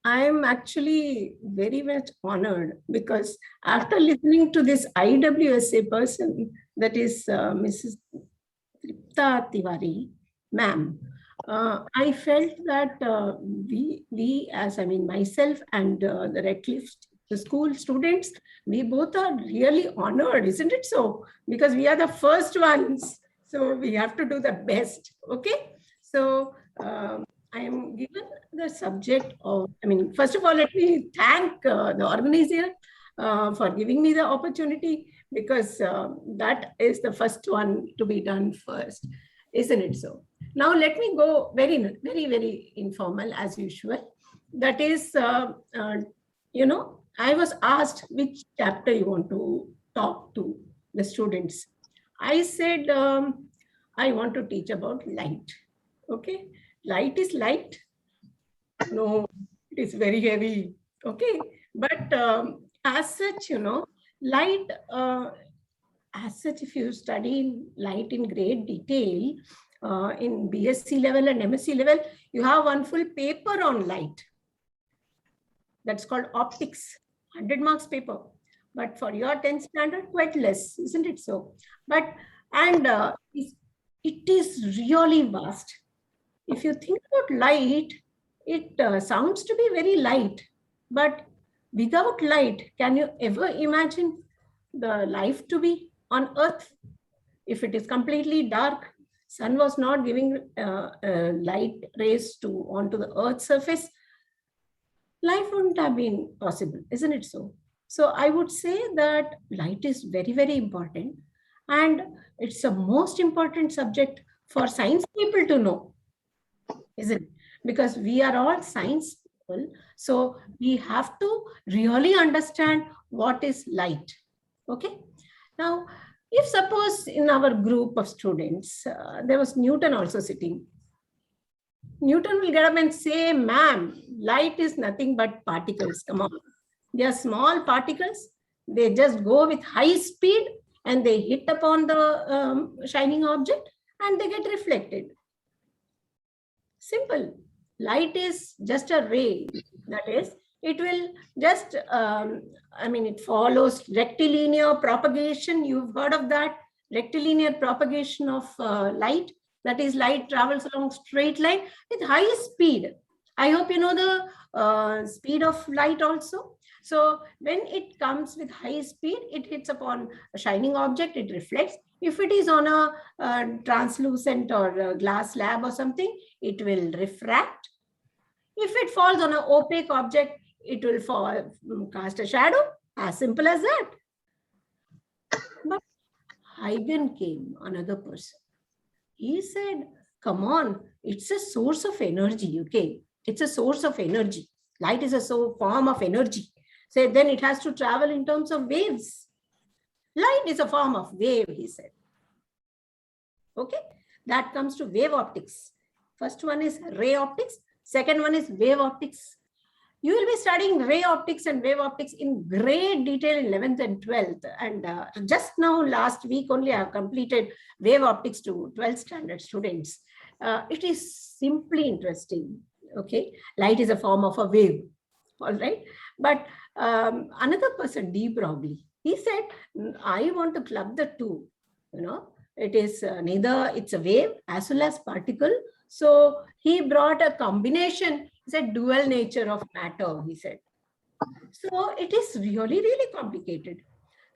I'm actually very much honored because after listening to this IWSA person, that is Mrs. Tripta Tiwari, ma'am, I felt that we as I mean myself and the Redcliffe the school students, we both are really honored, isn't it so? Because we are the first ones, so we have to do the best. Okay, so I am given the subject of. I mean, first of all, let me thank the organizer for giving me the opportunity because that is the first one to be done first, isn't it so? Now let me go very informal as usual. That is, I was asked which chapter you want to talk to the students. I said, I want to teach about light. Okay, light is light. No, it is very heavy. Okay, but as such, light, as such, if you study light in great detail, in BSc level and MSc level, you have one full paper on light. That's called optics, 100 marks paper. But for your 10th standard, quite less, isn't it so? But, and it is really vast. If you think about light, it sounds to be very light, but without light, can you ever imagine the life to be on Earth? If it is completely dark, sun was not giving light rays onto the Earth's surface, life wouldn't have been possible, isn't it so? So I would say that light is very important, and it's the most important subject for science people to know, isn't it? Because we are all science people, so we have to really understand what is light. Okay. Now, if suppose in our group of students, there was Newton also sitting, Newton will get up and say, ma'am, light is nothing but particles. Come on. They are small particles. They just go with high speed and they hit upon the shining object and they get reflected. Simple. Light is just a ray. That is, it will just, it follows rectilinear propagation. You've heard of that? Rectilinear propagation of light. That is, light travels along straight line with high speed. I hope you know the speed of light also. So when it comes with high speed, it hits upon a shining object, it reflects. If it is on a translucent or a glass slab or something, it will refract. If it falls on an opaque object, it will cast a shadow. As simple as that. But Huygens came, another person. He said, come on, it's a source of energy, okay? It's a source of energy. Light is a form of energy. So then it has to travel in terms of waves. Light is a form of wave, he said. Okay, that comes to wave optics. First one is ray optics. Second one is wave optics. You will be studying ray optics and wave optics in great detail in 11th and 12th. And just now, last week only, I have completed wave optics to 12th standard students. It is simply interesting. Okay, light is a form of a wave. All right. But another person, D. Broglie, he said, I want to club the two. It is neither it's a wave as well as particle. So he brought a combination. He said dual nature of matter, he said. So it is really complicated.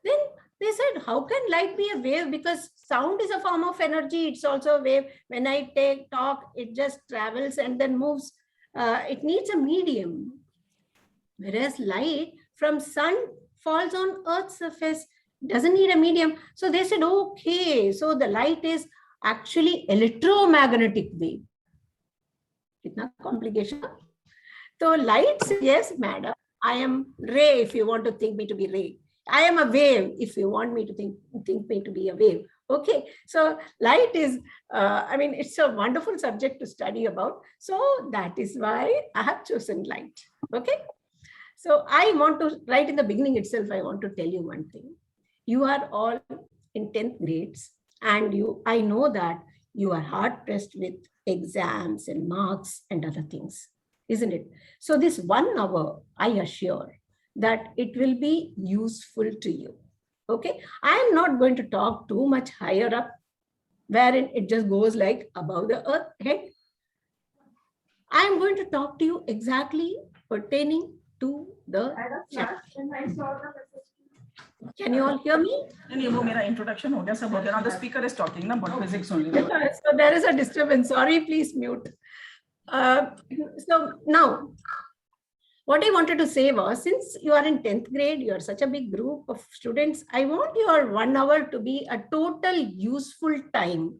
Then they said, how can light be a wave? Because sound is a form of energy. It's also a wave. When I talk, it just travels and then moves. It needs a medium. Whereas light from sun falls on Earth's surface, doesn't need a medium. So they said, okay, so the light is actually electromagnetic wave. Kitna complication. So light says, yes, madam, I am ray if you want to think me to be ray. I am a wave if you want me to think me to be a wave. Okay, so light is, it's a wonderful subject to study about. So that is why I have chosen light. Okay. So I want to, right in the beginning itself, I want to tell you one thing. You are all in 10th grades and I know that you are hard pressed with exams and marks and other things. isn't it? So this 1 hour, I assure that it will be useful to you. Okay, I am not going to talk too much higher up, wherein it just goes like above the earth head. I am going to talk to you exactly pertaining to the chapter. Can you all hear me? Introduction. The speaker is talking about physics only. So there is a disturbance. Sorry, please mute. So now, what I wanted to say was, since you are in 10th grade, you are such a big group of students, I want your 1 hour to be a total useful time.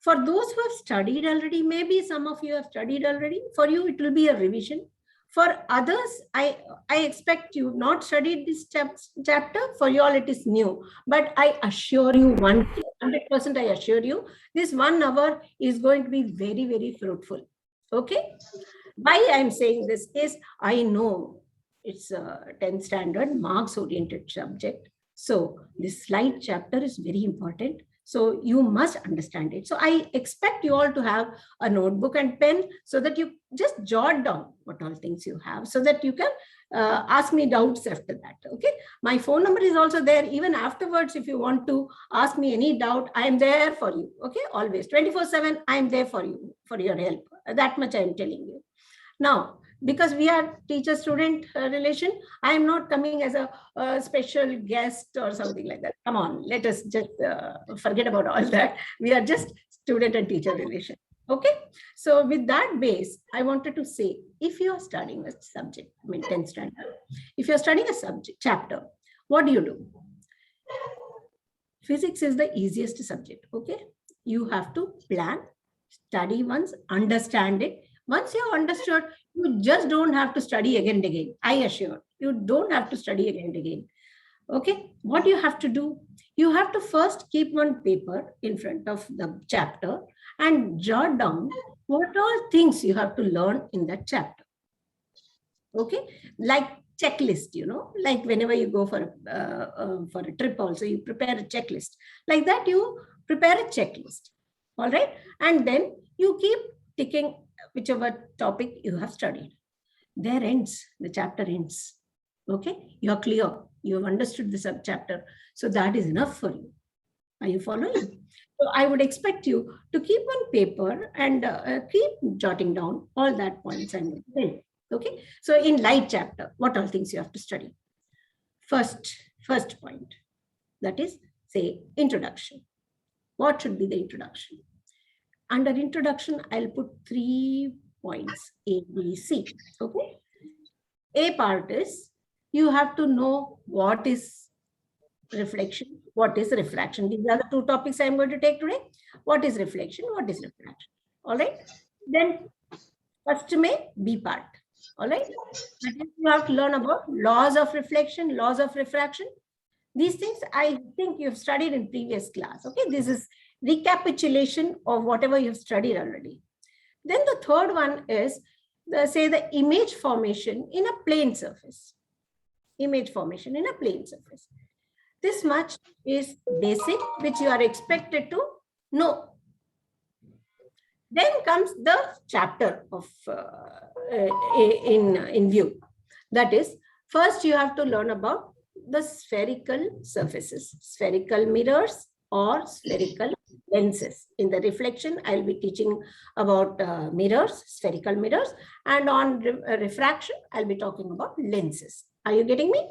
For those who have studied already, maybe some of you have studied already, for you it will be a revision. For others, I expect you not studied this chapter, for you all it is new. But I assure you 100% I assure you, this 1 hour is going to be very, very fruitful. Okay? Why I'm saying this is, I know it's a 10th standard marks-oriented subject. So this slide chapter is very important. So you must understand it. So I expect you all to have a notebook and pen so that you just jot down what all things you have so that you can ask me doubts after that. Okay. My phone number is also there. Even afterwards, if you want to ask me any doubt, I am there for you. Okay. Always 24/7. I am there for you, for your help. That much I am telling you. Now, because we are teacher-student relation, I am not coming as a special guest or something like that. Come on, let us just forget about all that. We are just student and teacher relation. Okay. So with that base, I wanted to say, if you are studying a subject, I mean 10th standard, if you're studying a subject chapter, what do? Physics is the easiest subject. Okay. You have to plan, study once, understand it. Once you have understood, you just don't have to study again and again. I assure you don't have to study again and again. Okay, what you have to do? You have to first keep one paper in front of the chapter and jot down what all things you have to learn in that chapter. Okay, like checklist, you know, like whenever you go for a trip also, you prepare a checklist. Like that, you prepare a checklist. All right, and then you keep ticking whichever topic you have studied. There ends, the chapter ends. Okay, you're clear, you have understood the subchapter. So that is enough for you. Are you following? So I would expect you to keep on paper and keep jotting down all that points I'm saying. Okay, so in light chapter, what all things you have to study? First point, that is, say, introduction. What should be the introduction? Under introduction, I'll put 3 points, A, B, C. Okay. A part is you have to know what is reflection, what is refraction. These are the 2 topics I'm going to take today. What is reflection? What is refraction? All right. Then first may B part. All right. That is, you have to learn about laws of reflection, laws of refraction. These things I think you've studied in previous class. Okay. This is recapitulation of whatever you've studied already. Then the third one is, the image formation in a plane surface. Image formation in a plane surface. This much is basic, which you are expected to know. Then comes the chapter of in view. That is, first you have to learn about the spherical surfaces, spherical mirrors or spherical lenses. In the reflection, I'll be teaching about mirrors, spherical mirrors, and on refraction, I'll be talking about lenses. Are you getting me?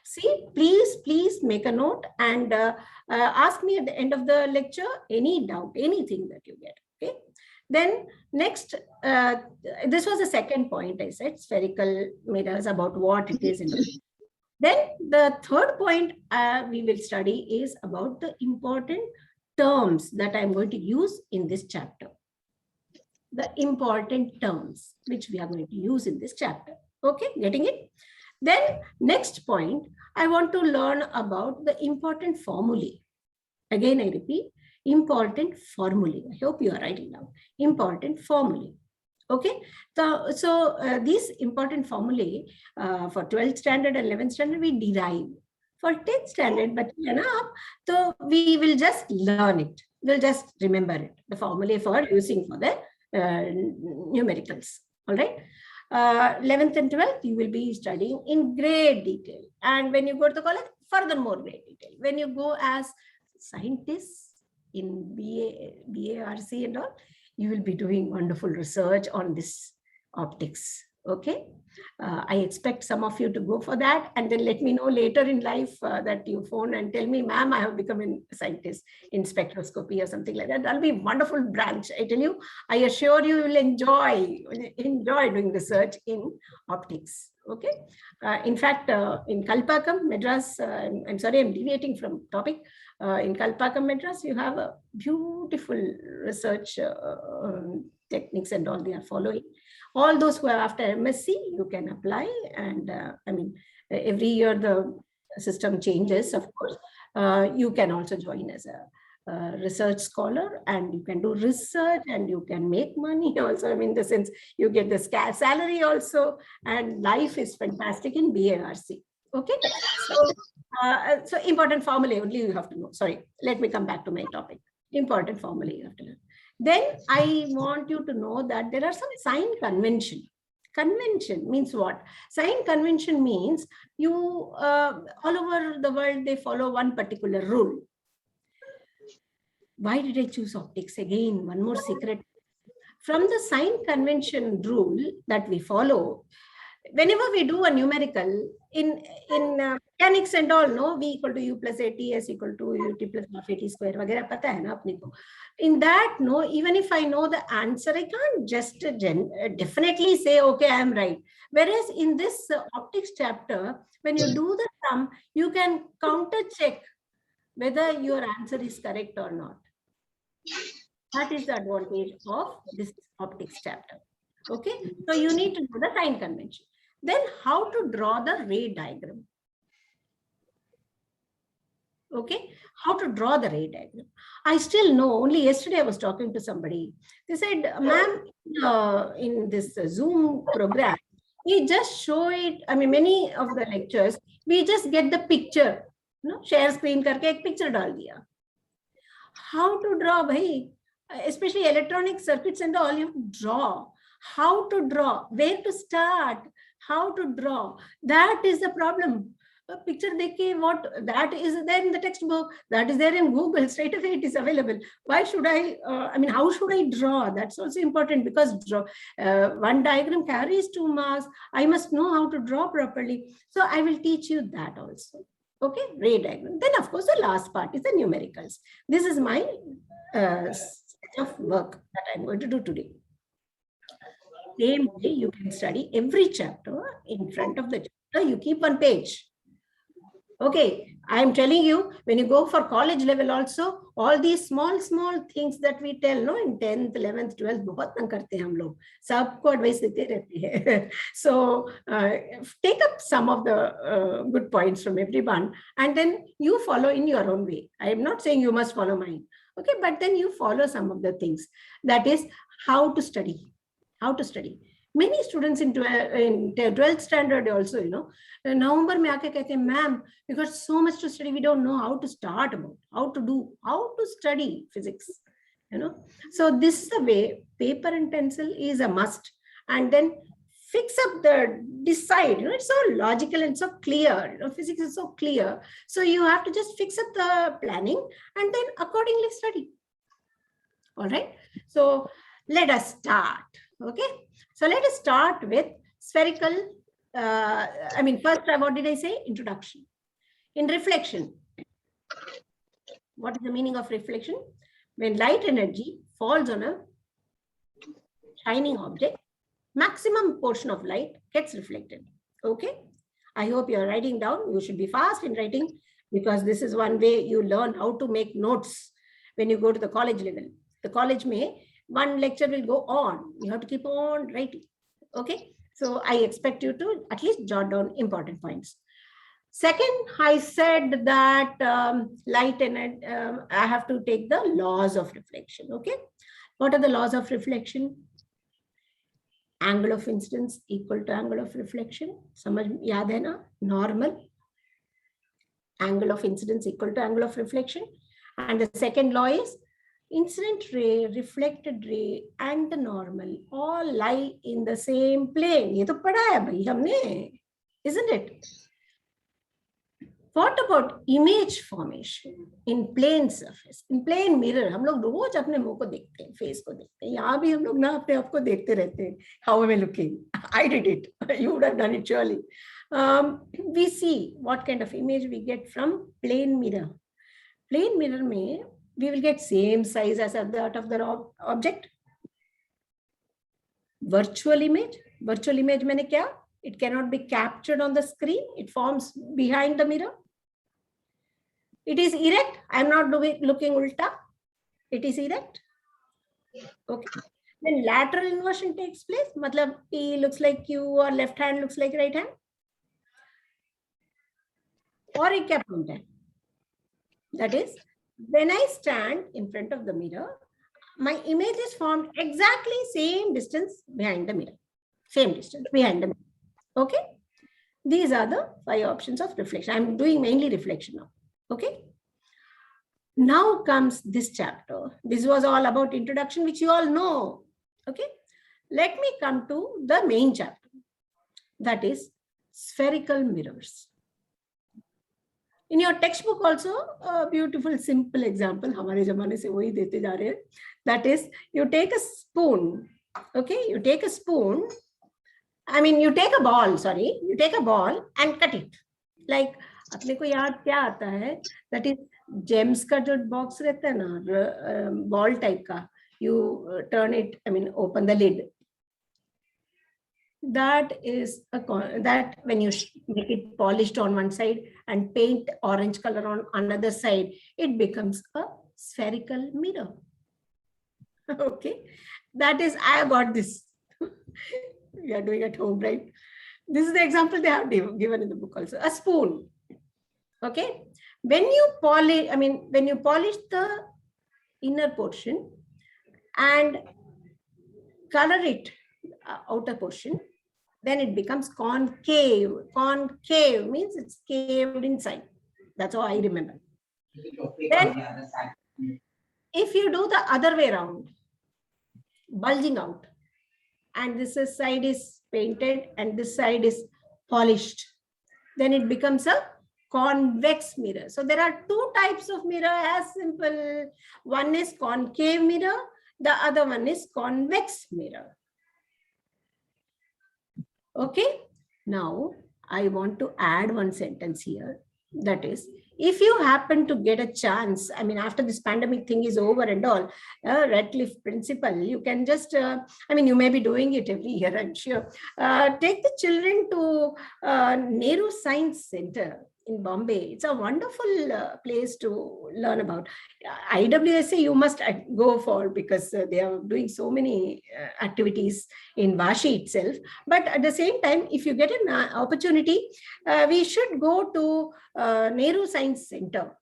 See, please make a note and ask me at the end of the lecture any doubt, anything that you get. Okay. Then next, this was the second point I said, spherical mirrors, about what it is. Then the third point we will study is about the important terms that I'm going to use in this chapter. The important terms which we are going to use in this chapter. Okay, getting it? Then next point, I want to learn about the important formulae. Again, I repeat, important formulae. I hope you are writing down. Important formulae. Okay, so these important formulae for 12th standard and 11th standard we derive. For 10th standard, but enough, so we will just learn it. We'll just remember it. The formulae for using for the numericals. All right. 11th and 12th, you will be studying in great detail. And when you go to the college, furthermore great detail. When you go as scientists in BARC and all, you will be doing wonderful research on this optics. Okay. I expect some of you to go for that, and then let me know later in life that you phone and tell me, ma'am, I have become a scientist in spectroscopy or something like that. That'll be a wonderful branch. I tell you, I assure you will enjoy doing research in optics. Okay. In fact, in Kalpakam, Madras, I'm sorry, I'm deviating from topic. In Kalpakam, Madras, you have a beautiful research techniques and all they are following. All those who are after MSc, you can apply. And I mean, every year the system changes, of course. You can also join as a research scholar, and you can do research and you can make money also. I mean, in the sense you get the salary also, and life is fantastic in BARC. Okay. So important formulae only you have to know. Sorry, let me come back to my topic. Important formulae you have to learn. Then I want you to know that there are some sign convention. Convention means what? Sign convention means you all over the world, they follow one particular rule. Why did I choose optics? Again, one more secret. From the sign convention rule that we follow, whenever we do a numerical in mechanics and all, no, V equal to U plus AT is equal to UT plus half AT square, वगैरह पता है ना अपने को. In that, no, even if I know the answer, I can't just definitely say, okay, I am right. Whereas in this optics chapter, when you do the sum, you can counter check whether your answer is correct or not. That is the advantage of this optics chapter. Okay, so you need to do the sign convention. Then how to draw the ray diagram. Okay, how to draw the ray diagram. I still know, only yesterday I was talking to somebody. They said, ma'am, in this Zoom program, we just show it. I mean, many of the lectures, we just get the picture. No, share screen karke ek picture dal diya. How to draw, bhai? Especially electronic circuits and all, you have to draw. How to draw, where to start, how to draw. That is the problem. A picture dekhe, what that is there in the textbook, that is there in Google, straight away it is available. Why should I mean, how should I draw? That's also important, because one diagram carries 2 marks. I must know how to draw properly. So I will teach you that also. Okay, ray diagram. Then of course the last part is the numericals. This is my set of work that I'm going to do today. Same way you can study every chapter. In front of the chapter, you keep one page. Okay, I'm telling you, when you go for college level also, all these small things that we tell, no, in 10th, 11th, 12th, बहुत तंग करते हैं हम लोग, सबको advice देते रहते हैं. So take up some of the good points from everyone, and then you follow in your own way. I am not saying you must follow mine. Okay, but then you follow some of the things. That is how to study. How to study. Many students in 12th standard also, you know, November में आके कहते हैं, ma'am, we got so much to study, we don't know how to start about, how to study physics, you know. So this is the way, paper and pencil is a must, and then fix up decide, you know, it's so logical and so clear, you know, physics is so clear. So you have to just fix up the planning and then accordingly study. All right. So let us start. Okay. So let us start with spherical. First, what did I say? Introduction. In reflection, what is the meaning of reflection? When light energy falls on a shining object, maximum portion of light gets reflected. Okay. I hope you are writing down. You should be fast in writing, because this is one way you learn how to make notes when you go to the college level. The college one lecture will go on. You have to keep on writing. Okay. So I expect you to at least jot down important points. Second, I said that light and I have to take the laws of reflection. Okay. What are the laws of reflection? Angle of incidence equal to angle of reflection. Samajh yaad hai na? Normal. Angle of incidence equal to angle of reflection. And the second law is incident ray, reflected ray, and the normal all lie in the same plane. ये तो पढ़ा है भाई हमने, isn't it? What about image formation in plane surface, in plane mirror? हम लोग रोज अपने मुंह को देखते हैं, फेस को देखते हैं. यहाँ भी हम लोग ना अपने आप को देखते रहते हैं. How am I looking? I did it. You would have done it surely. We see what kind of image we get from plane mirror. Plane mirror में we will get same size as that of the object. Virtual image. Virtual image मैंने क्या? It cannot be captured on the screen. It forms behind the mirror. It is erect. I am not looking ulta. It is erect. Okay. Then lateral inversion takes place. Matlab P looks like Q or left hand looks like right hand. Or a क्या point है? That is, when I stand in front of the mirror, my image is formed exactly same distance behind the mirror. Same distance behind the mirror. Okay. These are the 5 options of reflection. I'm doing mainly reflection now. Okay. Now comes this chapter. This was all about introduction, which you all know. Okay. Let me come to the main chapter. That is spherical mirrors. In your textbook also, a beautiful simple example, हमारे ज़माने से वही देते जा रहे हैं. That is, you take a spoon. Okay, you take a spoon. I mean, you take a ball. Sorry, you take a ball and cut it. Like अपने को याद क्या आता है? That is gems का जो box रहता है ना, ball type का. You turn it. I mean, open the lid. That is that when you make it polished on one side and paint orange color on another side, it becomes a spherical mirror. Okay, that is, I got this. We are doing at home, right? This is the example they have given in the book also. A spoon. Okay, when you polish, when you polish the inner portion and color it, outer portion, then it becomes concave. Concave means it's caved inside. That's how I remember. Then, if you do the other way around, bulging out, and this side is painted and this side is polished, then it becomes a convex mirror. So there are 2 types of mirror, as simple. One is concave mirror, the other one is convex mirror. Okay, now I want to add one sentence here. That is, if you happen to get a chance, after this pandemic thing is over and all, Redcliffe principle, you can just, you may be doing it every year, I'm sure. Take the children to Nehru Science Center in Bombay. It's a wonderful place to learn about. IWSA you must go for, because they are doing so many activities in Vashi itself. But at the same time, if you get an opportunity, we should go to Nehru Science Center.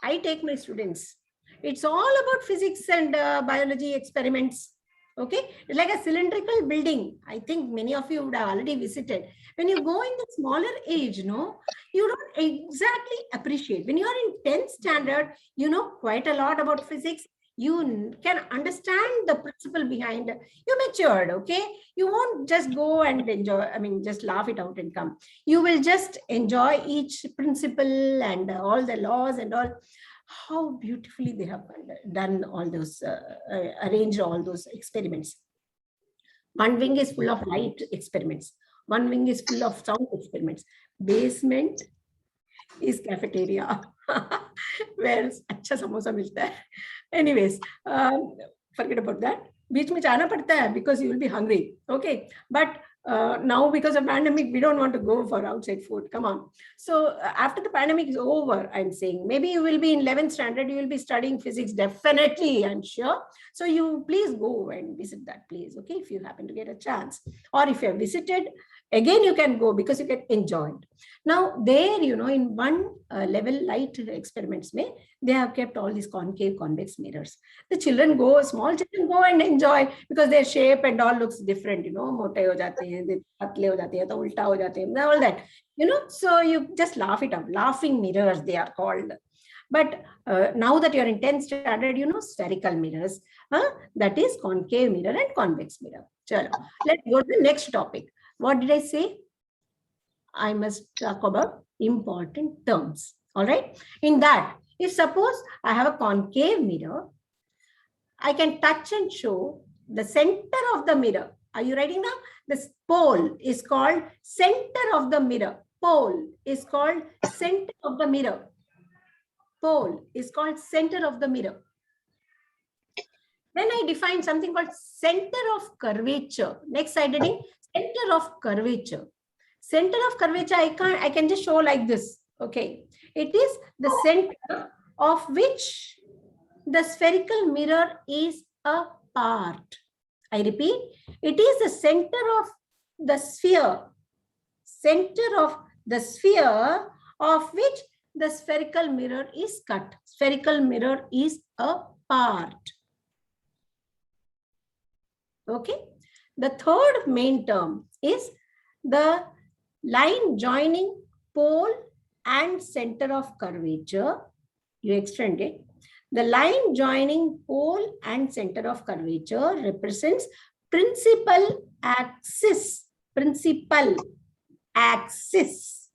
I take my students. It's all about physics and biology experiments. Okay, it's like a cylindrical building. I think many of you would have already visited. When you go in the smaller age, no, you don't exactly appreciate. When you are in 10th standard, you know quite a lot about physics. You can understand the principle behind. You matured, okay? You won't just go and enjoy, just laugh it out and come. You will just enjoy each principle and all the laws and all. How beautifully they have done all those, arranged all those experiments. One wing is full of light experiments. One wing is full of sound experiments. Basement is cafeteria, where अच्छा समोसा मिलता है. Anyways, forget about that. बीच में जाना पड़ता है because you will be hungry. Okay, but now because of pandemic, we don't want to go for outside food. Come on. So after the pandemic is over, I'm saying maybe you will be in 11th standard. You will be studying physics. Definitely, I'm sure. So you please go and visit that place. Okay, if you happen to get a chance, or if you have visited, again you can go because you get enjoyed. Now there, in one level light experiments, they have kept all these concave convex mirrors. The children go, small children go and enjoy because their shape and all looks different. मोटे हो जाते हैं, पतले हो जाते हैं, तो उल्टा हो जाते हैं, all that. So you just laugh it out. Laughing mirrors, they are called. But now that you're in 10th standard, you know spherical mirrors. That is concave mirror and convex mirror. Chalo. Let's go to the next topic. What did I say? I must talk about important terms. All right. In that, if suppose I have a concave mirror, I can touch and show the center of the mirror. Are you writing now? This pole is called center of the mirror. Pole is called center of the mirror. Pole is called center of the mirror. Then I define something called center of curvature. Next side heading, center of curvature. Center of curvature, I can just show like this. Okay. It is the center of which the spherical mirror is a part. I repeat, it is the center of the sphere. Center of the sphere of which the spherical mirror is cut. Spherical mirror is a part. Okay. The third main term is the line joining pole and center of curvature. You extend it. The line joining pole and center of curvature represents principal axis. Principal axis.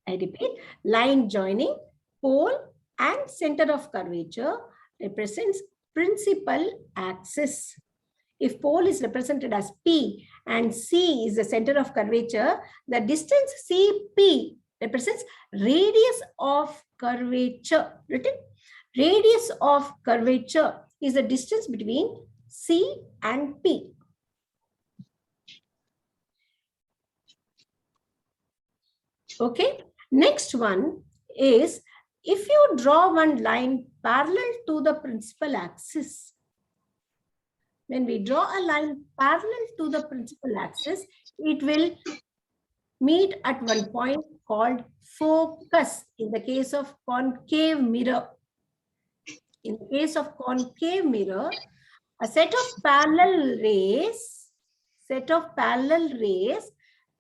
I repeat, line joining pole and center of curvature represents principal axis. If pole is represented as P and C is the center of curvature, the distance CP represents radius of curvature. Written? Radius of curvature is the distance between C and P. Okay. Next one is if you draw one line parallel to the principal axis. When we draw a line parallel to the principal axis, it will meet at one point called focus in the case of concave mirror. In the case of concave mirror, a set of parallel rays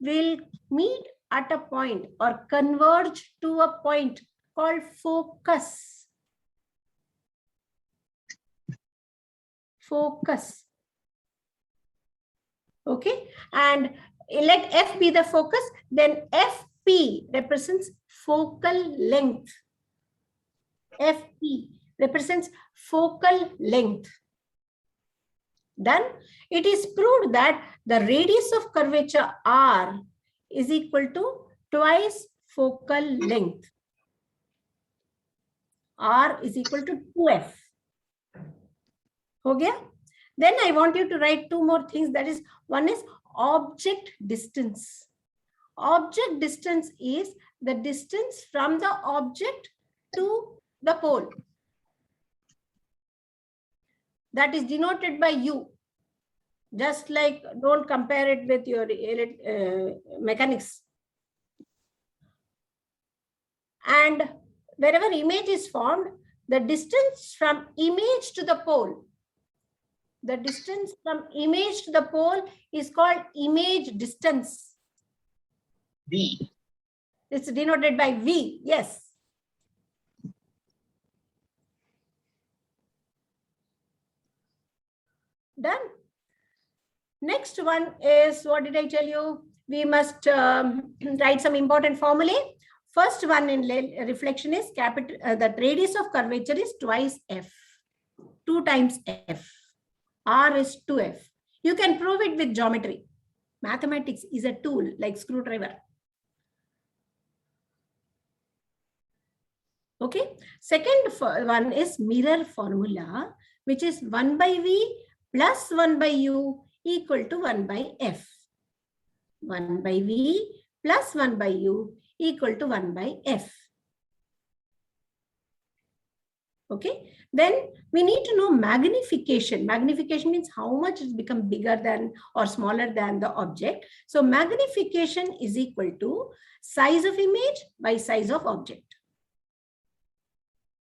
will meet at a point or converge to a point called focus. Focus. Okay, and let F be the focus, then FP represents focal length. FP represents focal length. Then it is proved that the radius of curvature R is equal to twice focal length. R is equal to 2F. Okay? Then I want you to write two more things. That is, one is object distance. Object distance is the distance from the object to the pole. That is denoted by U. Just like, don't compare it with your mechanics. And wherever image is formed, the distance from image to the pole. The distance from image to the pole is called image distance. V. It's denoted by V. Yes. Done. Next one is, what did I tell you? We must write some important formulae. First one in reflection is capital. The radius of curvature is twice F. 2 times F. R is 2F. You can prove it with geometry. Mathematics is a tool like screwdriver. Okay. Second one is mirror formula, which is 1 by V plus 1 by U equal to 1 by F. 1 by V plus 1 by U equal to 1 by F. Okay. Then we need to know magnification. Magnification means how much it's become bigger than or smaller than the object. So magnification is equal to size of image by size of object.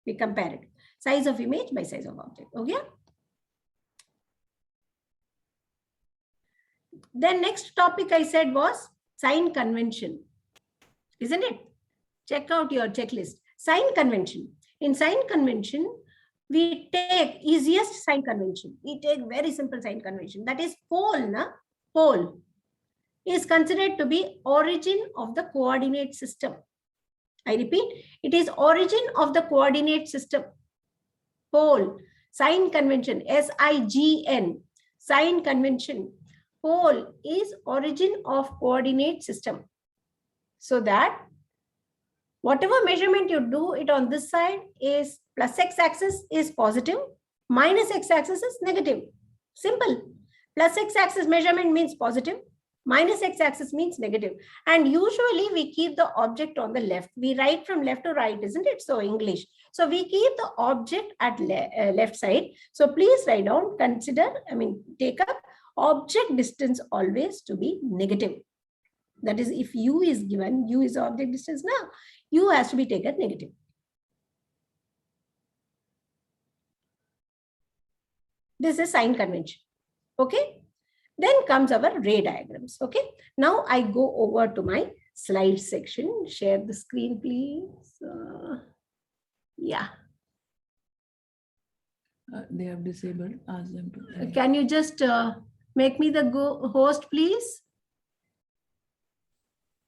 We compare it. Size of image by size of object. Okay. Then next topic I said was sign convention. Isn't it? Check out your checklist. Sign convention. In sign convention, we take easiest sign convention. We take very simple sign convention. That is pole. Pole is considered to be origin of the coordinate system. I repeat, it is origin of the coordinate system. Pole, sign convention, SIGN, sign convention. Pole is origin of coordinate system. So that whatever measurement you do it on this side is plus x-axis is positive, minus x-axis is negative. Simple. Plus x-axis measurement means positive, minus x-axis means negative. And usually we keep the object on the left. We write from left to right, isn't it? So English. So we keep the object at left side. So please write down, take up object distance always to be negative. That is, if u is given, u is object distance now, u has to be taken negative. This is sign convention. Okay. Then comes our ray diagrams. Okay. Now I go over to my slide section. Share the screen, please. Yeah. They have disabled. Ask them to. Can you just make me the host, please?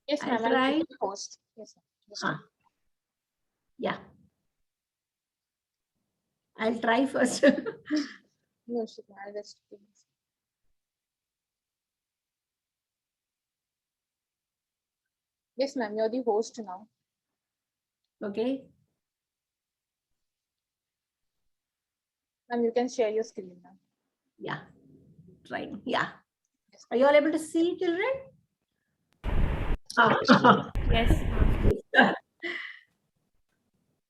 Yes, ma'am. I'll Host. Yes, ma'am. Yeah. I'll try first. No, she can. I'll just. Yes, ma'am. You're the host now. Okay. Ma'am, you can share your screen now. Yeah. Right. Yeah. Are you all able to see, children? Yes.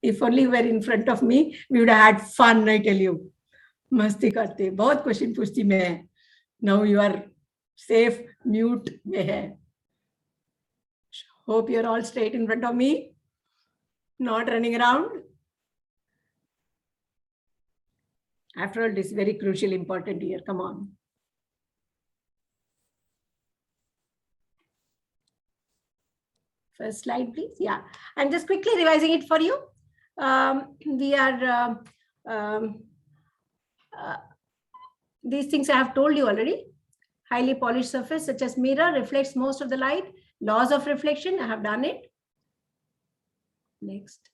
If only you were in front of me, we would have had fun, I tell you. Masti karte. Bahut question puchti main. Now you are safe, mute mein hai. Hope you're all straight in front of me. Not running around. After all, this is very crucial, important here. Come on. First slide, please. Yeah. I'm just quickly revising it for you. These things I have told you already. Highly polished surface such as mirror reflects most of the light. Laws of reflection, I have done it. Next.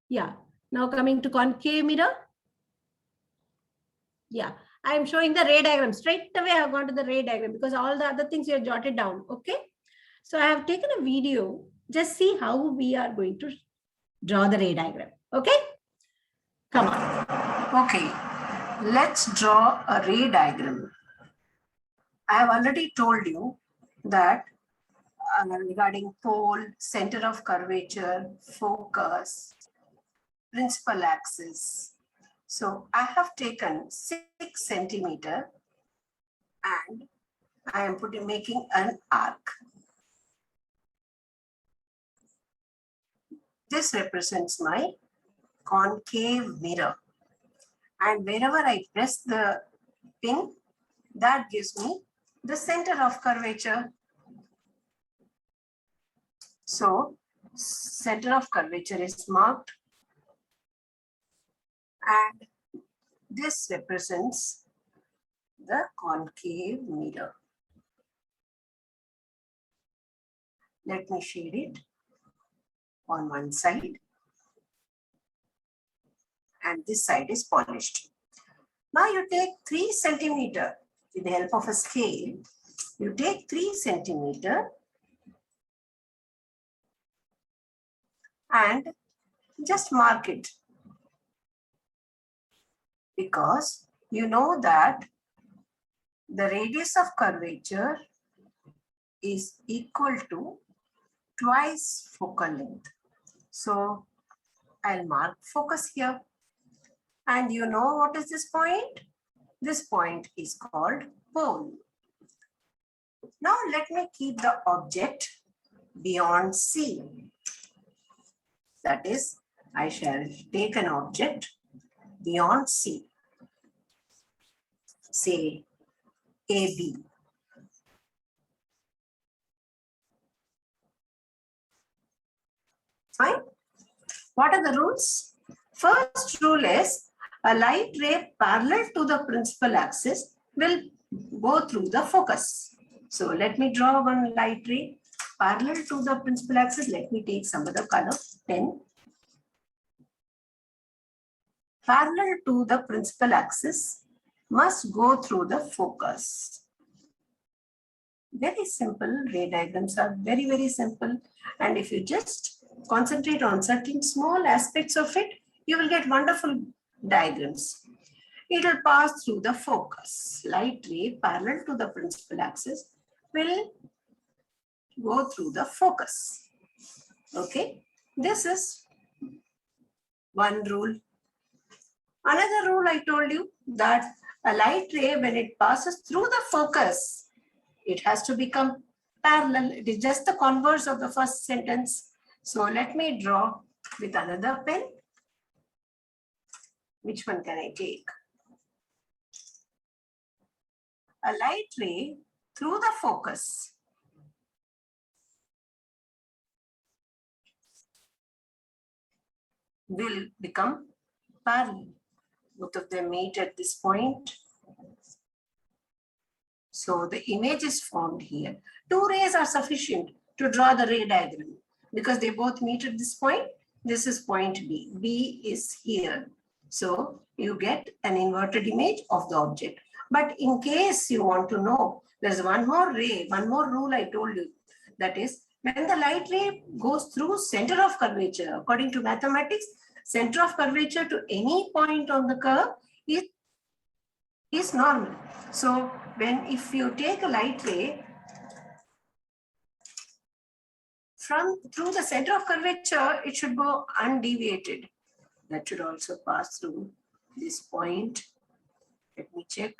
Yeah. Now coming to concave mirror. Yeah. I am showing the ray diagram. Straight away I have gone to the ray diagram because all the other things you have jotted down. Okay. So I have taken a video. Just see how we are going to draw the ray diagram. Okay. Come on. Okay. Let's draw a ray diagram. I have already told you that regarding pole, center of curvature, focus, principal axis. So I have taken 6 centimeter and I am making an arc. This represents my concave mirror. And wherever I press the pin, that gives me the center of curvature. So center of curvature is marked. And this represents the concave mirror. Let me shade it on one side. And this side is polished. Now you take 3 centimeter with the help of a scale. You take 3 centimeter and just mark it. Because you know that the radius of curvature is equal to twice focal length. So I'll mark focus here. And you know what is this point? This point is called pole. Now let me keep the object beyond C. That is, I shall take an object beyond C. Say AB. Fine. What are the rules? First rule is a light ray parallel to the principal axis will go through the focus. So let me draw one light ray parallel to the principal axis. Let me take some other color, pen. Parallel to the principal axis must go through the focus. Very simple. Ray diagrams are very, very simple. And if you just concentrate on certain small aspects of it, you will get wonderful diagrams. It will pass through the focus. Light ray parallel to the principal axis will go through the focus. Okay, this is one rule. Another rule I told you that a light ray, when it passes through the focus, it has to become parallel. It is just the converse of the first sentence. So let me draw with another pen. Which one can I take? A light ray through the focus will become parallel. Both of them meet at this point. So the image is formed here. Two rays are sufficient to draw the ray diagram because they both meet at this point. This is point B. B is here. So you get an inverted image of the object. But in case you want to know, there's one more ray, one more rule I told you. That is, when the light ray goes through center of curvature, according to mathematics, center of curvature to any point on the curve is normal. So if you take a light ray through the center of curvature, it should go undeviated. That should also pass through this point. Let me check.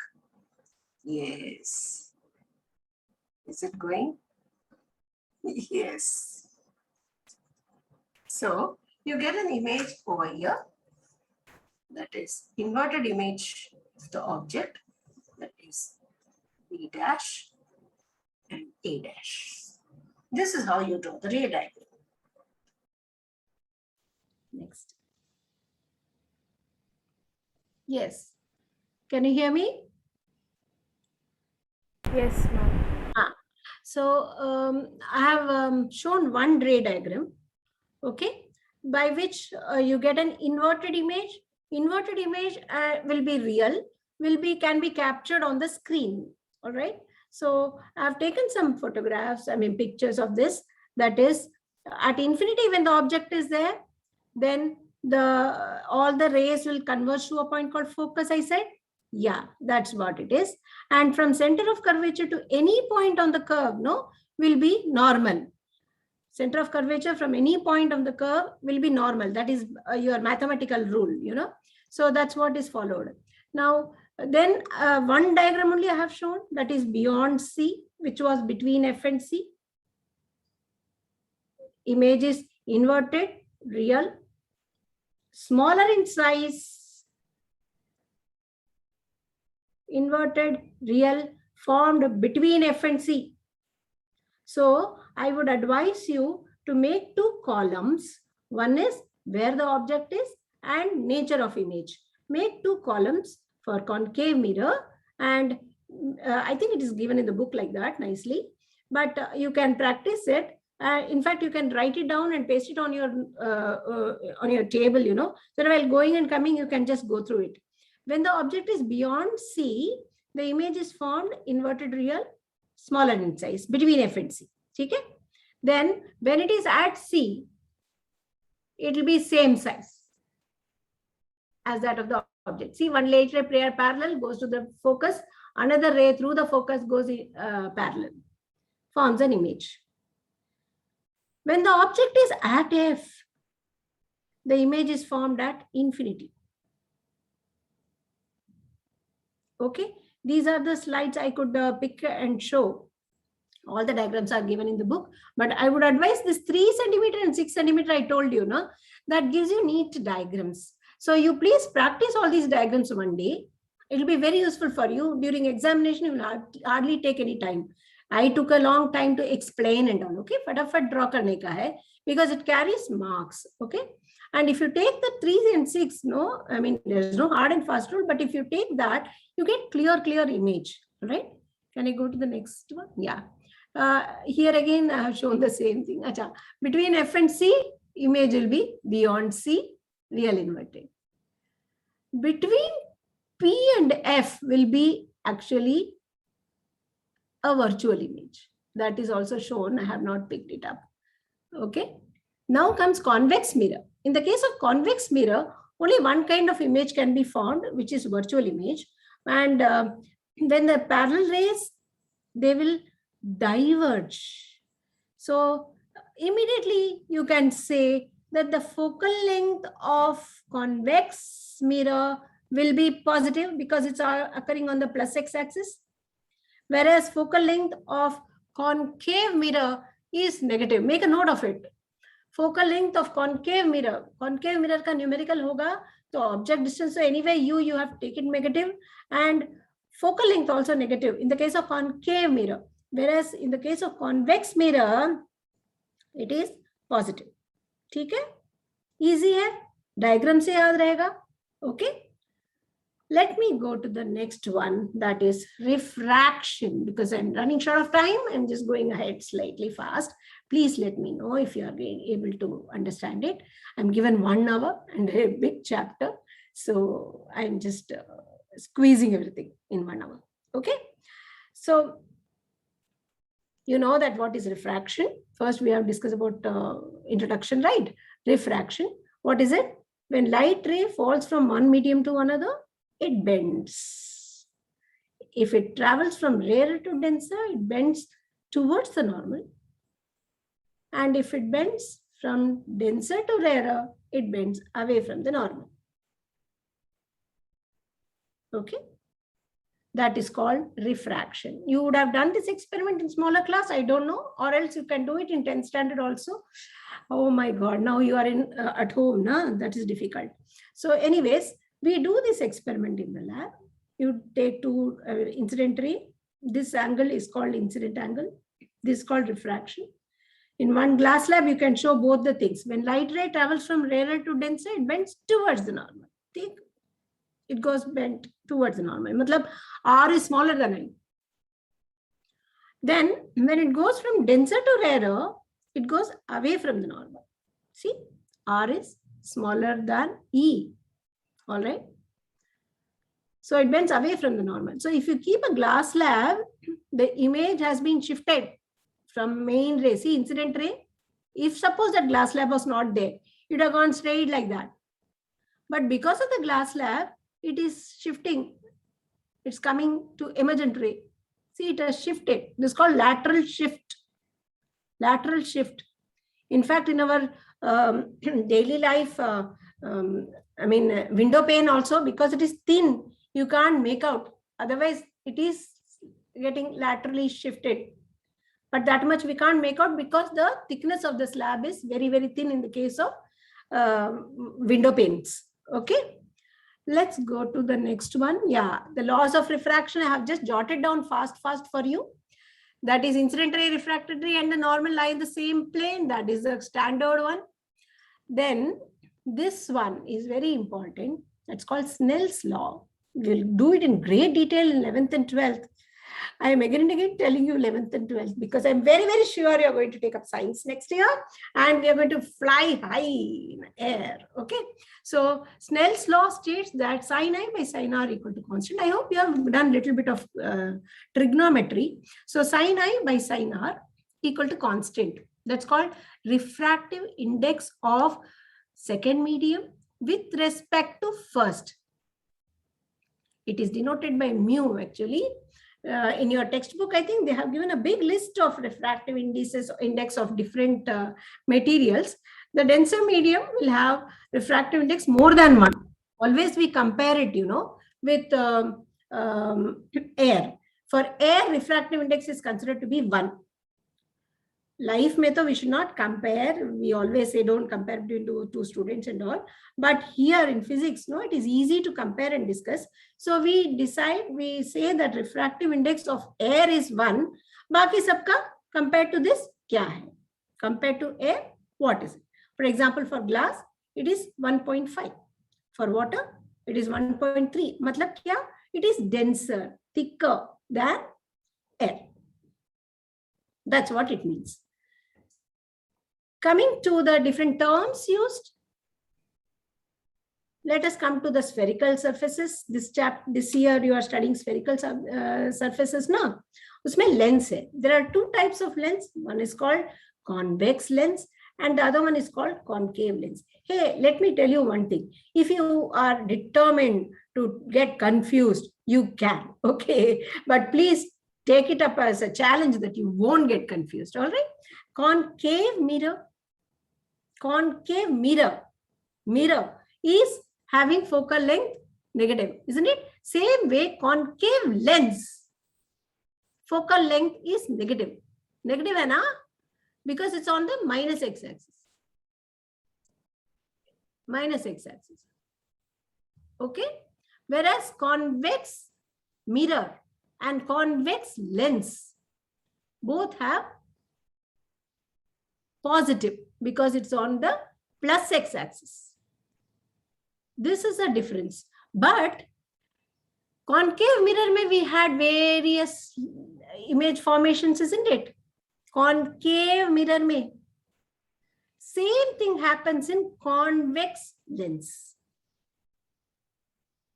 Yes. Is it going? Yes. So you get an image over here. That is inverted image of the object. That is B dash and A dash. This is how you draw the ray diagram. Next. Yes. Can you hear me? Yes, ma'am. So I have shown one ray diagram, okay, by which you get an inverted image. Inverted image will be real, can be captured on the screen. All right. So I've taken some photographs, pictures of this. That is, at infinity, when the object is there, then all the rays will converge to a point called focus, I said. Yeah, that's what it is. And from center of curvature to any point on the curve, will be normal. Center of curvature from any point on the curve will be normal. That is your mathematical rule, So that's what is followed. Now, then one diagram only I have shown, that is beyond C, which was between F and C. Image is inverted, real, smaller in size, inverted, real, formed between F and C. So I would advise you to make two columns. One is where the object is and nature of image. Make two columns for concave mirror, and I think it is given in the book like that nicely, but you can practice it. In fact, you can write it down and paste it on your table, so while going and coming, you can just go through it. When the object is beyond C, the image is formed inverted real, smaller in size, between F and C. Okay? Then when it is at C, it will be same size as that of the object. See, one light ray parallel goes to the focus, another ray through the focus goes parallel, forms an image. When the object is at F, the image is formed at infinity. Okay, these are the slides I could pick and show. All the diagrams are given in the book, but I would advise this 3 centimeter and 6 centimeter I told you, that gives you neat diagrams. So you please practice all these diagrams one day. It will be very useful for you. During examination, you will hardly take any time. I took a long time to explain and all. Okay, फटाफट draw करने का है because it carries marks. Okay, and if you take the 3 and 6, no, I mean there's no hard and fast rule, but if you take that, you get clear image. Right? Can I go to the next one? Yeah. Here again, I have shown the same thing. Achha. Between F and C, image will be beyond C, real inverted. Between P and F will be actually a virtual image. That is also shown. I have not picked it up. Okay. Now comes convex mirror. In the case of convex mirror, only one kind of image can be formed, which is virtual image. And when the parallel rays, they will diverge. So immediately you can say that the focal length of convex mirror will be positive because it's occurring on the plus x-axis, whereas focal length of concave mirror is negative. Make a note of it. Focal length of concave mirror का numerical होगा, so object distance, so anyway you have taken negative, and focal length also negative in the case of concave mirror, whereas in the case of convex mirror it is positive. ठीक है, easy है, diagram से याद रहेगा. Okay, let me go to the next one, that is refraction. Because I'm running short of time, I'm just going ahead slightly fast. Please let me know if you are able to understand it. I'm given 1 hour and a big chapter, so I'm just squeezing everything in 1 hour. Okay, so you know that what is refraction. First we have discussed about introduction, right? Refraction, what is it? When light ray falls from one medium to another, it bends. If it travels from rarer to denser, it bends towards the normal. And if it bends from denser to rarer, it bends away from the normal. Okay, that is called refraction. You would have done this experiment in smaller class, I don't know, or else you can do it in 10th standard also. Oh my God, now you are in at home, na? That is difficult. So anyways, we do this experiment in the lab. You take 2 incident ray. This angle is called incident angle. This is called refraction. In one glass lab, you can show both the things. When light ray travels from rarer to denser, it bends towards the normal. Think it goes bent towards the normal. Matlab, R is smaller than I. Then when it goes from denser to rarer, it goes away from the normal. See, R is smaller than E. All right. So it bends away from the normal. So if you keep a glass slab, the image has been shifted from main ray. See, incident ray. If suppose that glass slab was not there, it would have gone straight like that. But because of the glass slab, it is shifting. It's coming to emergent ray. See, it has shifted. This is called lateral shift. Lateral shift. In fact, in our daily life, window pane also, because it is thin, you can't make out. Otherwise, it is getting laterally shifted. But that much we can't make out because the thickness of the slab is very, very thin in the case of window panes. Okay. Let's go to the next one. Yeah, the laws of refraction I have just jotted down fast for you. That is incident ray, refracted ray, and the normal lie in the same plane. That is the standard one. Then this one is very important. That's called Snell's law. We'll do it in great detail in 11th and 12th. I am again and again telling you 11th and 12th because I'm very, very sure you're going to take up science next year and we are going to fly high in air. Okay. So Snell's law states that sin I by sin r equal to constant. I hope you have done a little bit of trigonometry. So sin I by sin r equal to constant. That's called refractive index of second medium with respect to first. It is denoted by mu actually. In your textbook, I think they have given a big list of refractive index of different materials. The denser medium will have refractive index more than 1. Always we compare it, with air. For air, refractive index is considered to be 1. Life method, we should not compare. We always say don't compare between two students and all. But here in physics, it is easy to compare and discuss. So we say that refractive index of air is 1, बाकी सबका compared to this क्या है? Compared to air, what is it? For example, for glass, it is 1.5. For water, it is 1.3. मतलब क्या? It is denser, thicker than air. That's what it means. Coming to the different terms used, let us come to the spherical surfaces. This year you are studying spherical surfaces now. Usme lens hai. There are two types of lens. One is called convex lens and the other one is called concave lens. Hey, let me tell you one thing. If you are determined to get confused, you can, okay? But please take it up as a challenge that you won't get confused, all right? Concave mirror is having focal length negative, isn't it? Same way, concave lens, focal length is negative. Negative hai na? Because it's on the minus x-axis. Minus x-axis. Okay? Whereas convex mirror and convex lens both have positive because it's on the plus x-axis. This is a difference. But concave mirror mein we had various image formations, isn't it? Concave mirror mein same thing happens in convex lens.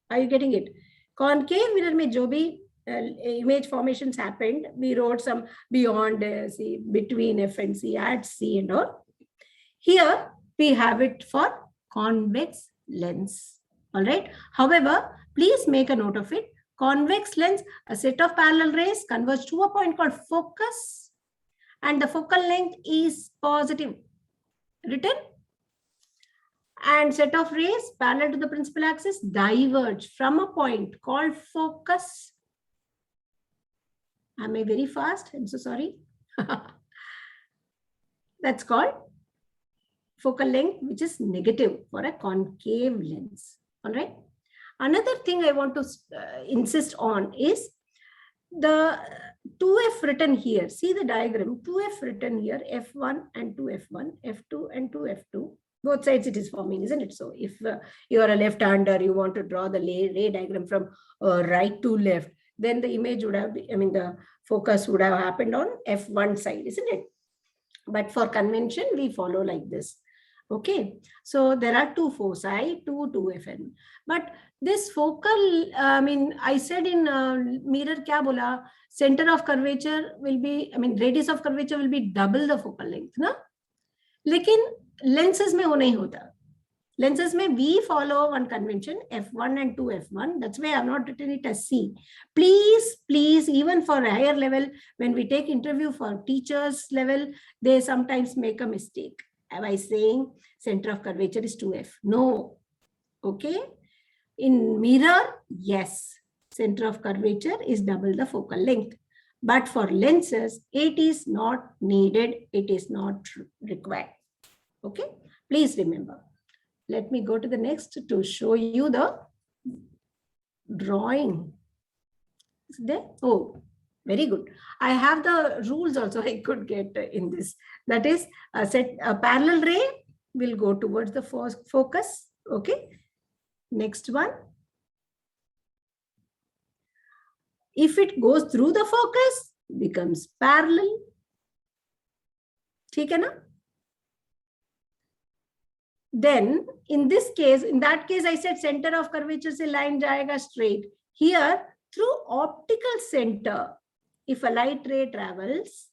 Are you getting it? Concave mirror mein jo bhi image formations happened, we wrote some beyond C, between F and C, at C and all. Here we have it for convex lens. All right. However, please make a note of it. Convex lens, a set of parallel rays converge to a point called focus, and the focal length is positive. Written. And set of rays parallel to the principal axis diverge from a point called focus. Am I very fast? I'm so sorry. That's called focal length, which is negative for a concave lens. All right. Another thing I want to insist on is the 2F written here. See the diagram, 2F written here, F1 and 2F1, F2 and 2F2. Both sides it is forming, isn't it? So if you are a left-hander, you want to draw the ray diagram from right to left, then the image would have, the focus would have happened on F1 side, isn't it? But for convention, we follow like this. Okay, so there are two foci, 2Fn. But this focal, I said in mirror kya bola, center of curvature will be, radius of curvature will be double the focal length, na? Lekin lenses mein wo nahi hota. Lenses mein we follow one convention, F1 and 2F1. That's why I have not written it as C. Please, even for a higher level, when we take interview for teachers level, they sometimes make a mistake by saying center of curvature is 2F. No. Okay. In mirror, yes, center of curvature is double the focal length. But for lenses, it is not needed. It is not required. Okay. Please remember. Let me go to the next to show you the drawing. Is there? Oh, very good. I have the rules also I could get in this. That is, a parallel ray will go towards the focus. Okay. Next one. If it goes through the focus, becomes parallel. ठीक है ना? Then in that case, I said center of curvature se line jayega straight. Here, through optical center, if a light ray travels,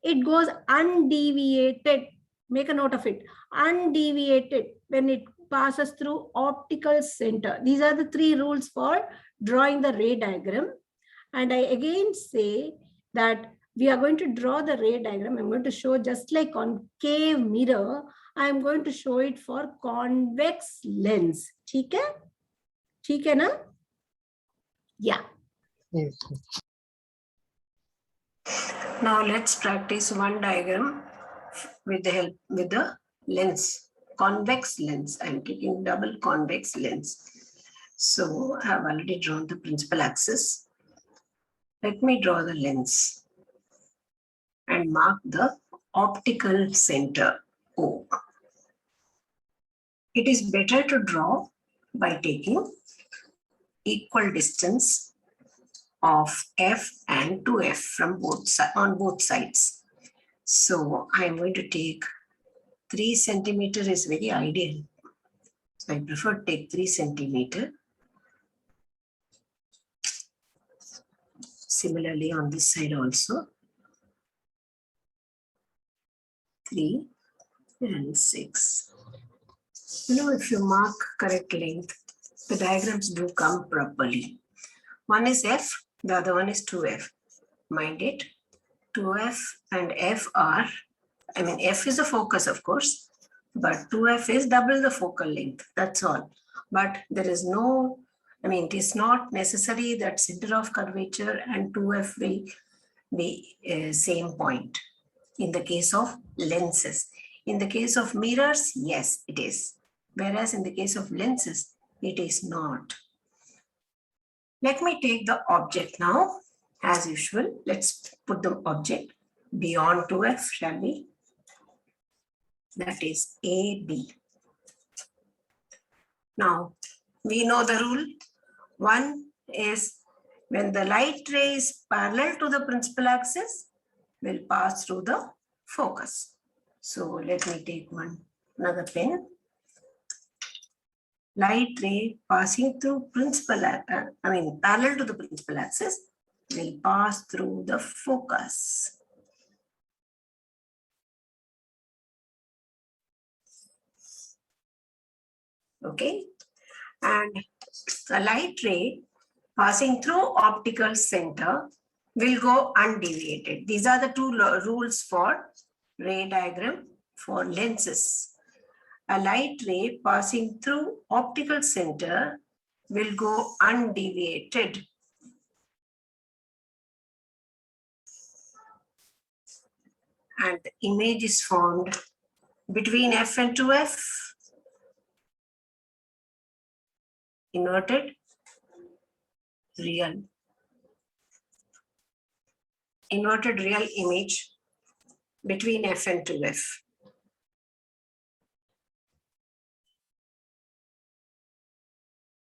it goes undeviated. Make a note of it. Undeviated when it passes through optical center. These are the three rules for drawing the ray diagram. And I again say that we are going to draw the ray diagram. I'm going to show just like concave mirror. I'm going to show it for convex lens. ठीक है? ठीक है ना? Yeah. Yes. Now let's practice one diagram with the lens, convex lens. I'm taking double convex lens. So I have already drawn the principal axis. Let me draw the lens. and mark the optical center O. It is better to draw by taking equal distance of F and 2F from on both sides. So I am going to take 3 centimeter is very ideal. So I prefer to take 3 centimeter. Similarly on this side also. 3 and 6. You know, if you mark correct length, the diagrams do come properly. One is F, the other one is 2F. Mind it, 2F and F are, I mean, F is the focus, of course, but 2F is double the focal length. That's all. But there is no, I mean, it is not necessary that center of curvature and 2F will be same point in the case of lenses. In the case of mirrors, yes, it is. Whereas in the case of lenses, it is not. Let me take the object now. As usual, let's put the object beyond 2F, shall we? That is AB. Now, we know the rule. One is when the light ray is parallel to the principal axis, will pass through the focus. So let me take another pen. Light ray passing through parallel to the principal axis will pass through the focus. Okay, and a light ray passing through optical center will go undeviated. These are the two rules for ray diagram for lenses. A light ray passing through optical center will go undeviated. And the image is formed between F and 2F. Inverted, real. Inverted real image between F and 2F.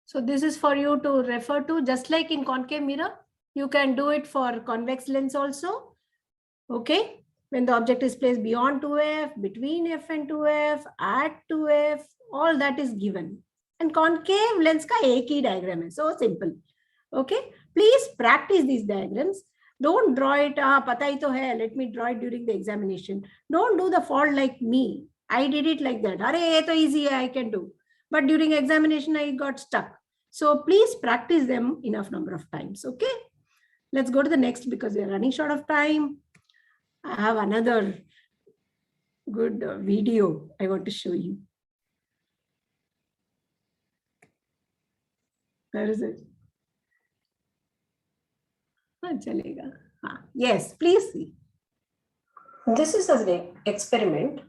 So this is for you to refer to, just like in concave mirror, you can do it for convex lens also. Okay, when the object is placed beyond 2F, between F and 2F, at 2F, all that is given. And concave lens ka ek hi diagram hai, so simple. Okay, please practice these diagrams. Don't draw it, pata hi to hai, let me draw it during the examination. Don't do the fault like me. I did it like that. Arey, ye to easy hai, I can do. But during examination, I got stuck. So please practice them enough number of times. Okay, let's go to the next because we are running short of time. I have another good video I want to show you. Where is it? Yes, please see. This is an experiment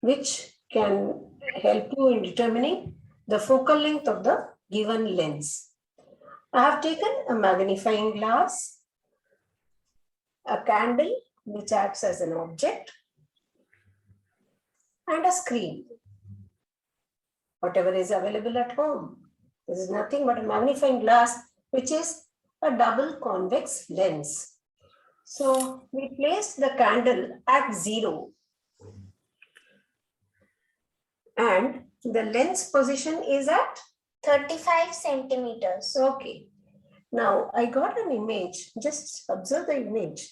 which can help you in determining the focal length of the given lens. I have taken a magnifying glass, a candle which acts as an object, and a screen. Whatever is available at home. This is nothing but a magnifying glass which is a double convex lens. So we place the candle at 0 and the lens position is at 35 centimeters. okay. Now I got an image. Just observe the image.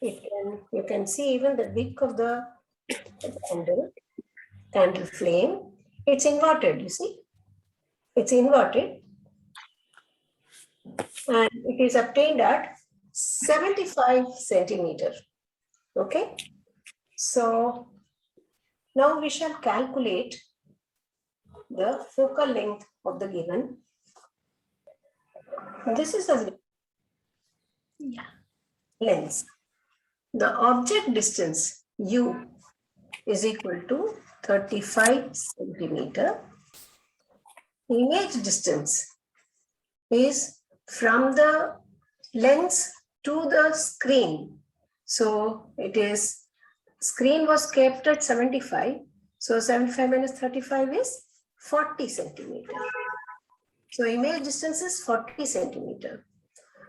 You can see even the wick of the candle flame. It's inverted, you see. It's inverted. And it is obtained at 75 centimeter. Okay. So now we shall calculate the focal length of the given. This is a lens. The object distance U is equal to 35 centimeter. Image distance is from the lens to the screen. So it is, screen was kept at 75. So 75 minus 35 is 40 centimeter. So image distance is 40 centimeter.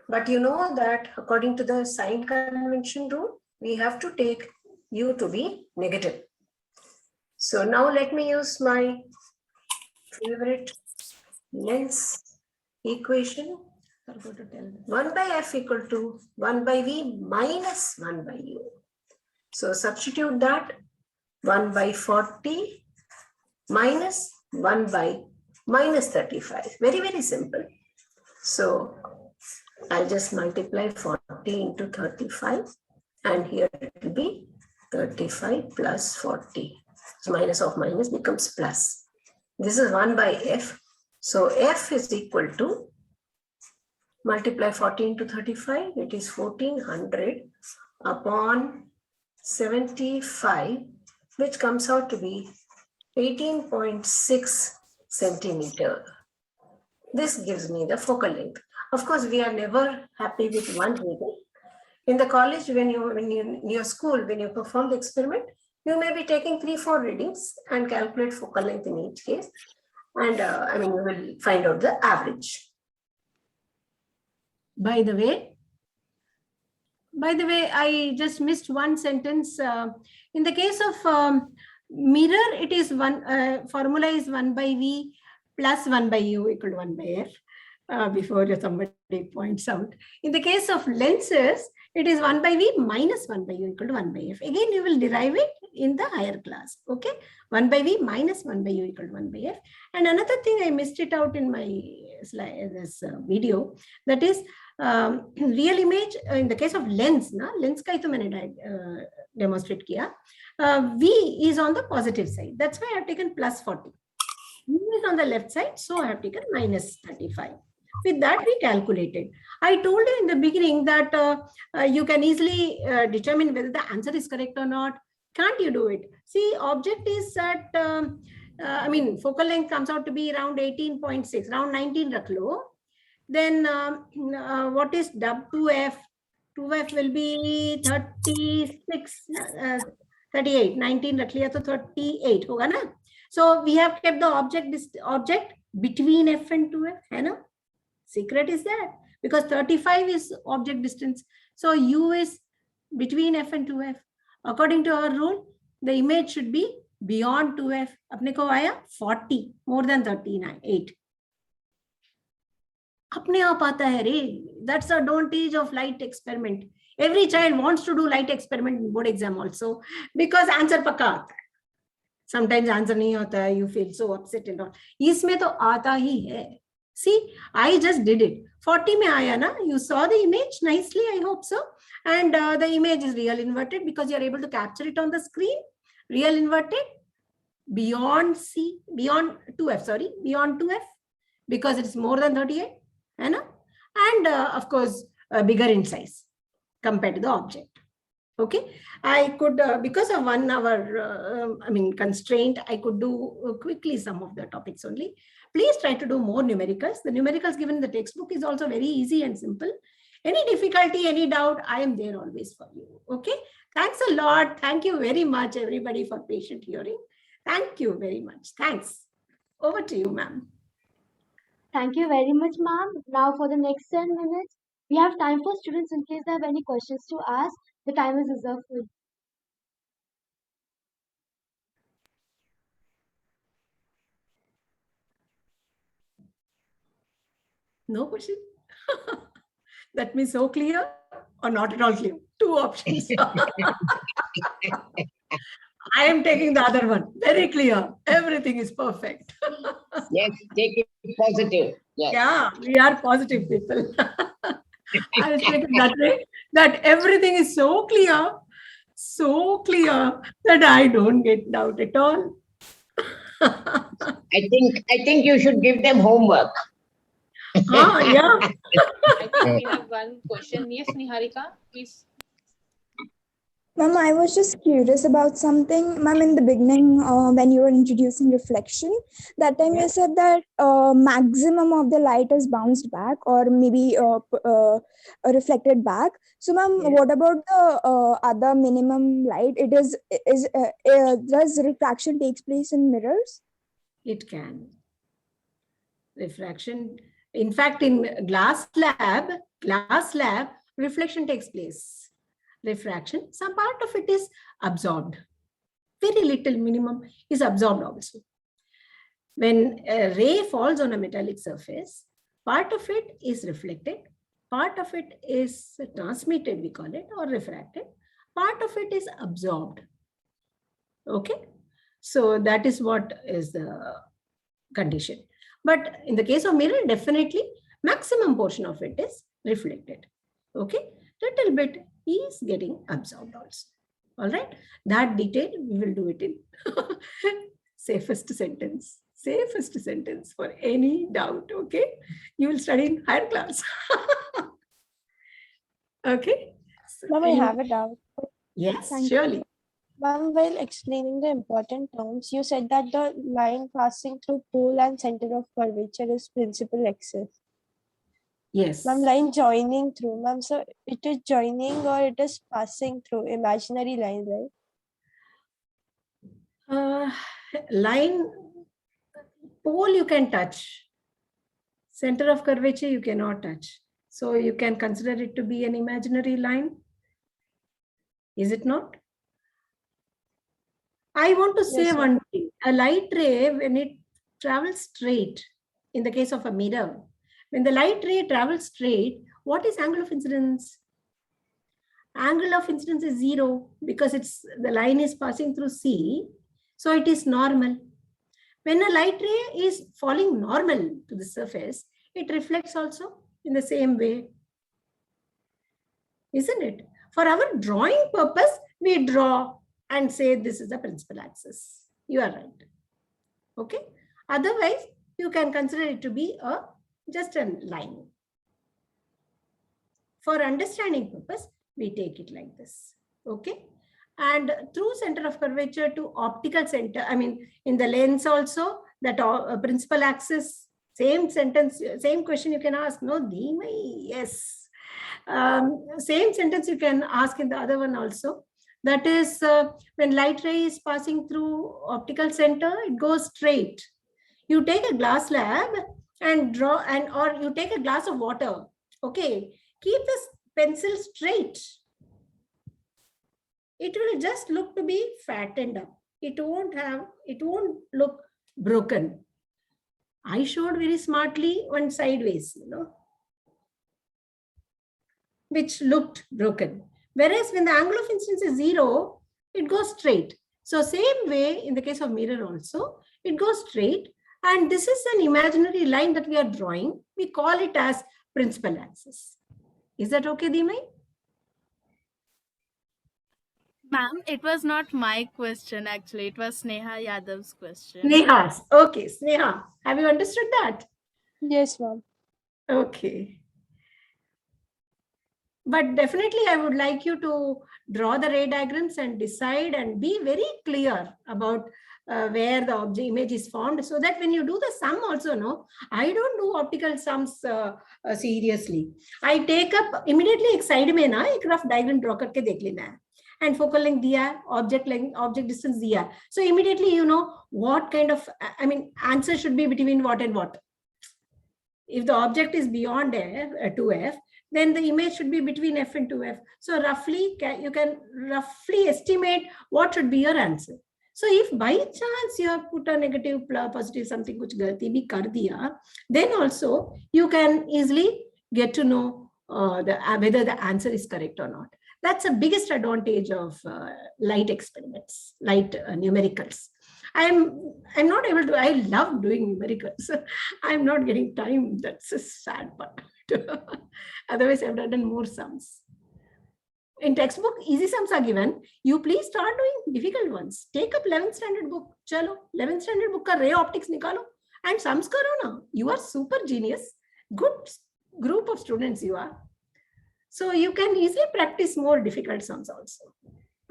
But you know that according to the sign convention rule, we have to take u to be negative. So now let me use my favorite lens equation. 1 by f equal to 1 by v minus 1 by u. So substitute that 1 by 40 minus 1 by minus 35. Very, very simple. So I'll just multiply 40 into 35 and here it will be 35 plus 40. So minus of minus becomes plus. This is 1 by f. So f is equal to, multiply 40 into 35, it is 1400 upon 75, which comes out to be 18.6 centimeter. This gives me the focal length. Of course, we are never happy with one reading. In the college, when you in your school, when you perform the experiment, you may be taking 3-4 readings and calculate focal length in each case. And you will find out the average. By the way, I just missed one sentence. In the case of mirror, it is formula is 1 by v plus 1 by u equal to 1 by f. Before somebody points out. In the case of lenses, it is 1 by v minus 1 by u equal to 1 by f. Again, you will derive it in the higher class. Okay, 1 by v minus 1 by u equal to 1 by f. And another thing, I missed it out in my slide, this video, that is real image. In the case of lens, lens ka hi to maine demonstrate kiya. V is on the positive side. That's why I have taken plus 40. U is on the left side, so I have taken minus 35. With that, we calculated. I told you in the beginning that you can easily determine whether the answer is correct or not. Can't you do it? See, object is at, focal length comes out to be around 18.6, around 19 rakh lo. Then what is W2F? 2F will be 36, 38, 19 rakh liya to 38 hoga na? So we have kept the object between f and 2f, hai na? Secret is that because 35 is object distance. So u is between f and 2f. According to our rule, the image should be beyond 2f. Apne ko aaya 40, more than 38. Apne aap aata hai re. That's the advantage of light experiment. Every child wants to do light experiment in board exam also because answer pakka aata hai. Sometimes answer nahi hota hai, you feel so upset and all. Isme to aata hi hai. See, I just did it. 40 mein aaya na. You saw the image nicely, I hope so. And the image is real inverted because you are able to capture it on the screen. Real inverted beyond beyond 2f because it's more than 38. Hai na? And of course, bigger in size compared to the object. Okay, I could, because of 1 hour, constraint, I could do quickly some of the topics only. Please try to do more numericals. The numericals given in the textbook is also very easy and simple. Any difficulty, any doubt, I am there always for you. Okay, thanks a lot. Thank you very much, everybody, for patient hearing. Thank you very much. Thanks. Over to you, ma'am. Thank you very much, ma'am. Now for the next 10 minutes, we have time for students in case they have any questions to ask. The time is reserved for you. No question. That means so clear or not at all clear. 2 options. I am taking the other one. Very clear. Everything is perfect. Yes, take it positive. Yes. Yeah, we are positive people. I'll take it that way. That everything is so clear that I don't get doubt at all. I think you should give them homework. Yeah. I think we have one question. Yes, Niharika, please. Ma'am, I was just curious about something. Ma'am, in the beginning, when you were introducing reflection, that time you said that maximum of the light is bounced back or maybe reflected back. So, ma'am, Yes. what about the other minimum light? Does refraction takes place in mirrors? It can. Refraction. In fact, in glass lab, reflection takes place. Refraction, some part of it is absorbed. Very little minimum is absorbed also. When a ray falls on a metallic surface, part of it is reflected, part of it is transmitted, we call it, or refracted, part of it is absorbed. Okay, so that is what is the condition. But in the case of mirror, definitely maximum portion of it is reflected. Okay, little bit is getting absorbed also. All right, that detail we will do it in safest sentence for any doubt. Okay, you will study in higher class. Okay. So Ma'am, I have a doubt. yes, Thank you. surely. Ma'am, while explaining the important terms, you said that the line passing through pole and center of curvature is principal axis. Yes. Ma'am, line joining through. Ma'am, so it is joining or it is passing through imaginary line, right? Line, pole you can touch. Center of curvature you cannot touch. So you can consider it to be an imaginary line. Is it not? I want to say Yes, one thing. A light ray, when it travels straight, in the case of a mirror, when the light ray travels straight, what is angle of incidence? Angle of incidence is 0 because the line is passing through C. So it is normal. When a light ray is falling normal to the surface, it reflects also in the same way. Isn't it? For our drawing purpose, we draw and say this is the principal axis. You are right. Okay. Otherwise, you can consider it to be just a line. For understanding purpose, we take it like this. Okay. And through center of curvature to optical center, I mean, in the lens also, that principal axis, same sentence, same question you can ask. No, yes. Same sentence you can ask in the other one also. That is, when light ray is passing through optical center, it goes straight. You take a glass slab and draw, or you take a glass of water. Okay, keep this pencil straight. It will just look to be fattened up. It won't look broken. I showed very smartly one sideways, which looked broken. Whereas when the angle of incidence is 0, it goes straight. So same way in the case of mirror also, it goes straight. And this is an imaginary line that we are drawing. We call it as principal axis. Is that okay, Dimai? Ma'am, it was not my question actually. It was Sneha Yadav's question. Sneha's. Okay, Sneha. Have you understood that? Yes, ma'am. Okay. But definitely I would like you to draw the ray diagrams and decide and be very clear about where the object image is formed, so that when you do the sum also, no, I don't do optical sums seriously. I take up immediately side में ना एक rough diagram draw करके देख लेना है, and focal length दिया, object length, object distance दिया. So immediately you know what kind of, I mean, answer should be between what and what. If the object is beyond F, 2F, then the image should be between F and 2F. So roughly, you can roughly estimate what should be your answer. So if by chance you have put a negative, positive, something which galti bhi kar diya, then also you can easily get to know whether the answer is correct or not. That's the biggest advantage of light experiments, light numericals. I'm not able to, I love doing numericals. I'm not getting time. That's a sad part. Otherwise, I've done more sums. In textbook, easy sums are given. You please start doing difficult ones. Take up 11th standard book. Chalo, 11th standard book ka ray optics nikalo and sums karo na. You are super genius. Good group of students you are. So you can easily practice more difficult sums also.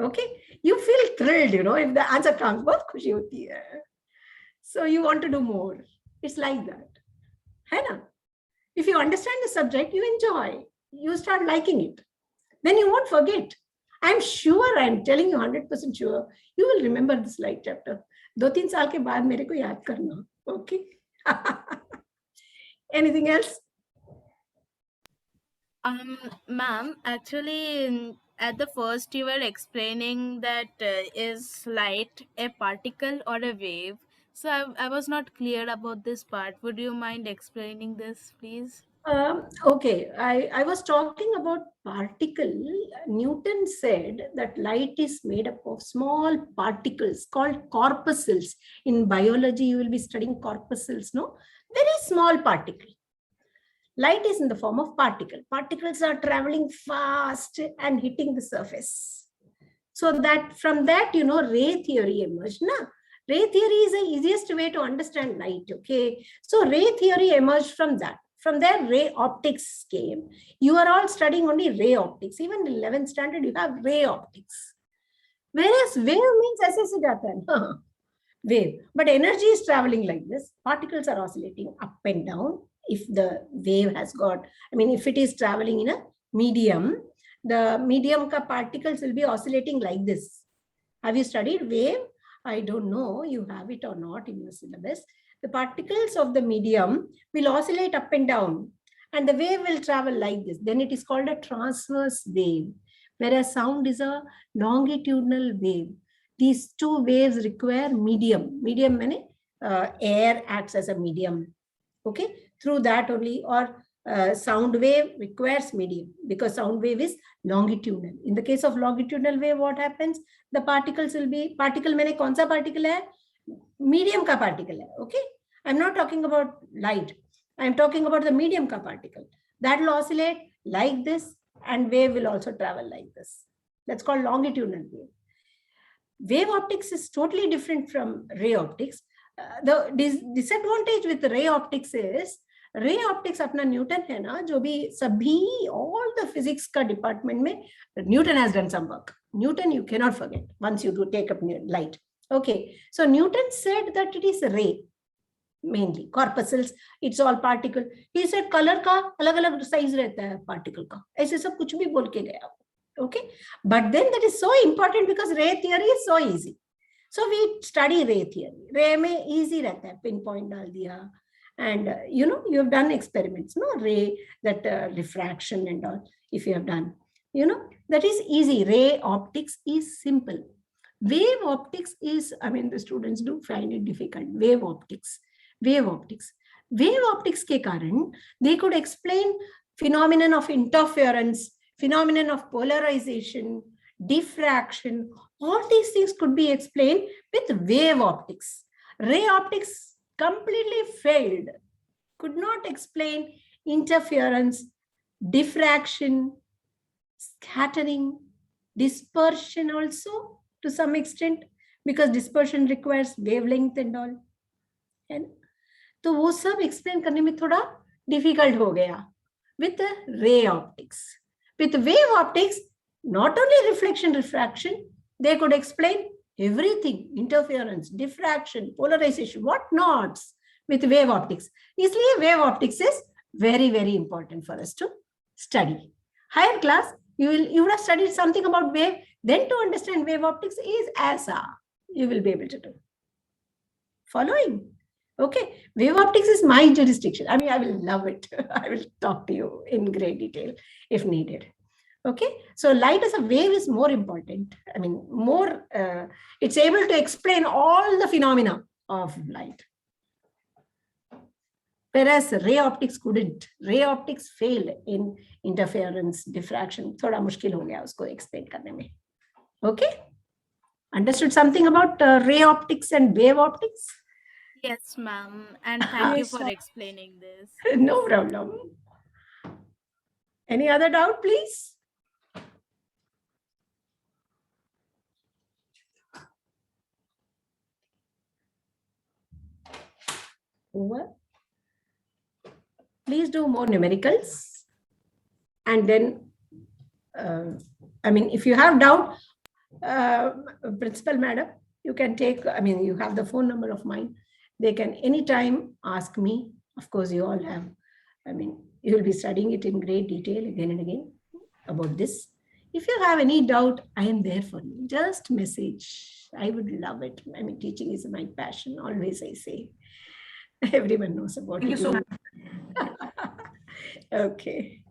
Okay, you feel thrilled, if the answer comes, बहुत खुशी होती है. So you want to do more. It's like that. है ना? If you understand the subject, you enjoy. You start liking it. Then you won't forget. I'm sure, I'm telling you 100% sure, you will remember this light chapter. 2-3 साल के बाद मेरे को याद करना. Okay? Anything else? Ma'am, actually, at the first you were explaining that is light a particle or a wave. So I was not clear about this part. Would you mind explaining this, please? Okay, I was talking about particle. Newton said that light is made up of small particles called corpuscles. In biology, you will be studying corpuscles, no? Very small particle. Light is in the form of particle. Particles are traveling fast and hitting the surface. So that from that, ray theory emerged. Na? Ray theory is the easiest way to understand light. Okay. So ray theory emerged from that. From there, ray optics came. You are all studying only ray optics. Even in 11th standard, you have ray optics. Whereas wave means aise se jata hai. Wave. But energy is traveling like this. Particles are oscillating up and down. If the wave has got, if it is traveling in a medium, the medium ka particles will be oscillating like this. Have you studied wave? I don't know you have it or not in your syllabus. The particles of the medium will oscillate up and down and the wave will travel like this. Then it is called a transverse wave, whereas sound is a longitudinal wave. These two waves require medium. Medium meaning air acts as a medium. Okay, through that only, or sound wave requires medium because sound wave is longitudinal. In the case of longitudinal wave, what happens? The particles will be, particle meaning kaun sa particle hai? Medium ka particle hai. Okay, I'm not talking about light. I'm talking about the medium ka particle. That will oscillate like this and wave will also travel like this. That's called longitudinal wave. Wave optics is totally different from ray optics. The disadvantage with ray optics is ray optics अपना Newton है ना, जो भी सभी all the physics का department में Newton has done some work. Newton you cannot forget once you do take up light. Okay, so Newton said that it is a ray mainly corpuscles. It's all particle. He said color का अलग-अलग size रहता है particle का. ऐसे सब कुछ भी बोल के गया. Okay, but then that is so important because ray theory is so easy. So we study ray theory. Ray में easy रहता है, pinpoint डाल दिया. And you have done experiments, no? Ray, that refraction and all, if you have done, that is easy. Ray optics is simple. Wave optics is, the students do find it difficult. Wave optics के कारण, they could explain phenomenon of interference, phenomenon of polarization, diffraction. All these things could be explained with wave optics. Ray optics completely failed, could not explain interference, diffraction, scattering, dispersion also to some extent, because dispersion requires wavelength and all. And तो वो सब explain करने में थोड़ा difficult हो गया with the ray optics. With wave optics, not only reflection, refraction, they could explain everything, interference, diffraction, polarization, what nots with wave optics. Isliye wave optics is very, very important for us to study. Higher class, you would have studied something about wave, then to understand wave optics is you will be able to do. Following? Okay, wave optics is my jurisdiction. I will love it. I will talk to you in great detail if needed. Okay, so light as a wave is more important. It's able to explain all the phenomena of light. Whereas ray optics couldn't. Ray optics failed in interference, diffraction. Thoda mushkil ho gaya usko explain karne mein. Okay, understood something about ray optics and wave optics? Yes, ma'am. And thank you for explaining this. No problem. Any other doubt, please? Over. Please do more numericals. And then, if you have doubt, Principal Madam, you can take, I mean, you have the phone number of mine. They can anytime ask me. Of course, you all have, I mean, you will be studying it in great detail again and again about this. If you have any doubt, I am there for you. Just message. I would love it. I mean, teaching is my passion. Always I say. Everyone knows about it. Thank you so much. Okay.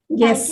Yes.